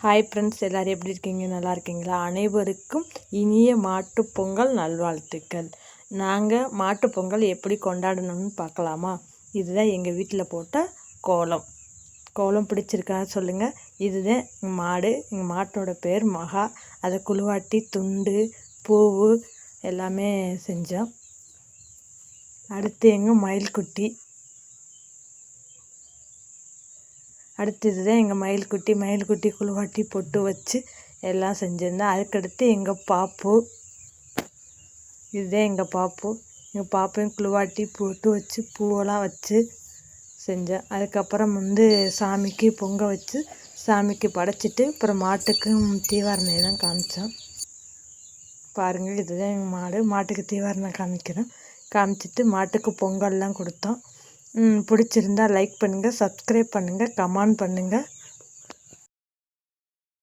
Hi friends, எல்லோரும் எப்படி இருக்கீங்க? நல்லா இருக்கீங்களா? அனைவருக்கும் இனிய மாட்டுப்பொங்கல் நல்வாழ்த்துக்கள். நாங்கள் மாட்டுப்பொங்கல் எப்படி கொண்டாடணும்னு பார்க்கலாமா? இதுதான் எங்கள் வீட்டில் போட்ட கோலம் பிடிச்சிருக்கான்னு சொல்லுங்கள். இதுதான் எங்கள் மாடு. எங்கள் மாட்டோட பேர் மகா. அதை குழுவாட்டி துண்டு பூவு எல்லாமே செஞ்சோம். அடுத்து எங்கள் மயில்குட்டி. அடுத்தது தான் எங்கள் மயில்குட்டி குழுவாட்டி பொட்டு வச்சு எல்லாம் செஞ்சுருந்தேன். அதுக்கடுத்து எங்கள் பாப்பு. இதுதான் எங்கள் பாப்பையும் குழுவாட்டி பொட்டு வச்சு பூவெல்லாம் வச்சு செஞ்சேன். அதுக்கப்புறம் சாமிக்கு பொங்க வச்சு சாமிக்கு படைச்சிட்டு அப்புறம் மாட்டுக்கு தீவாரணை தான் காமிச்சோம். பாருங்கள், இதுதான் எங்கள் மாட்டுக்கு தீவாரணை காமிச்சிட்டு மாட்டுக்கு பொங்கல்லாம் கொடுத்தோம். பிடிச்சிருந்தா லைக் பண்ணுங்கள், சப்ஸ்கிரைப் பண்ணுங்கள், கமெண்ட் பண்ணுங்கள்.